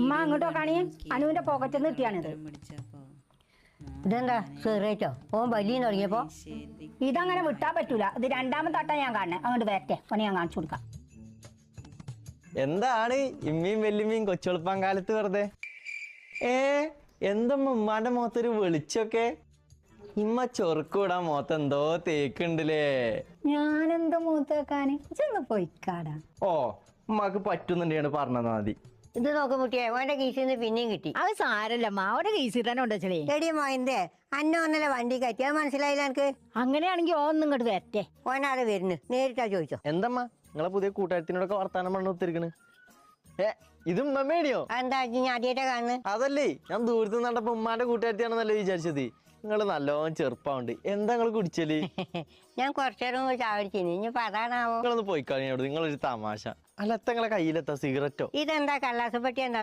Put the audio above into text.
ഉമ്മ അങ്ങോട്ടോ കാണി അനുവിന്റെ പോക്കറ്റിൽ നിന്ന് കിട്ടിയാണിത്. ഇതെന്താ സിഗരറ്റോ? ഓൻ വലിയ തുടങ്ങിയപ്പോ ഇതങ്ങനെ വിട്ടാ പറ്റൂല. ഇത് രണ്ടാമത്തെ ആട്ടാ ഞാൻ കാണണേ. അങ്ങോട്ട് വരട്ടെ, പണി ഞാൻ കാണിച്ചു കൊടുക്കാം. എന്താണ് ഇമ്മയും വെല്ലുമ്മയും കൊച്ചുളുപ്പാൻ കാലത്ത് വെറുതെ? എന്തമ്മ ഉമ്മാന്റെ മുഖത്തൊരു വെളിച്ചൊക്കെ? ഇമ്മ ചൊറുക്ക് വിടാൻ മുഖത്ത് എന്തോ തേക്കുണ്ടല്ലേ? ഞാനെന്തോ മൂത്തേക്കാന് ചെന്ന് പോയിക്കാടാ. ഓ ഉമ്മാക്ക് പറ്റുന്നുണ്ടെയാണ് പറഞ്ഞതാ മതി. ഇത് നോക്കുമുട്ടിയെ ഓന്റെ കീസിൽ നിന്ന് പിന്നെയും കിട്ടി. അത് സാരല്ല മാവടെ കേസിൽ തന്നെ ഉണ്ടേ. എടി മോയന്തേ അന്ന ഒന്നല്ല വണ്ടി കയറ്റി, അത് മനസ്സിലായില്ല എനിക്ക്. അങ്ങനെയാണെങ്കിൽ ഓന്ന് ഇങ്ങോട്ട് വരട്ടെ. ഓനാടെ വരുന്നു, നേരിട്ടാ ചോദിച്ചോ. എന്തമ്മ നിങ്ങളെ പുതിയ കൂട്ടുകാരത്തിനോടൊക്കെ വർത്താനം പറഞ്ഞു ഒത്തിരിക്കണ്? ഇത് ഉമ്മേടിയോ? എന്താ ഞാൻ ആദ്യമായിട്ടാ കാണുന്നത്? അതല്ലേ ഞാൻ ദൂരത്ത് നിന്ന് കണ്ടപ്പോ ഉമ്മാന്റെ കൂട്ടുകാരത്തിയാണെന്നല്ലേ വിചാരിച്ചത്. നിങ്ങള് നല്ലോണം ചെറുപ്പമുണ്ട്. എന്താ നിങ്ങള് കുടിച്ചല്? ഞാൻ കുറച്ചേരം ചാടിച്ചിന്, ഇനിയിപ്പോ അതാണാവോ. നിങ്ങളൊന്ന് പോയി കഴിഞ്ഞോട്. നിങ്ങളൊരു തമാശ. അല്ല എത്ര നിങ്ങളെ കയ്യിലെത്താ സിഗരറ്റോ? ഇതെന്താ കള്ളാസപ്പെട്ടി? എന്താ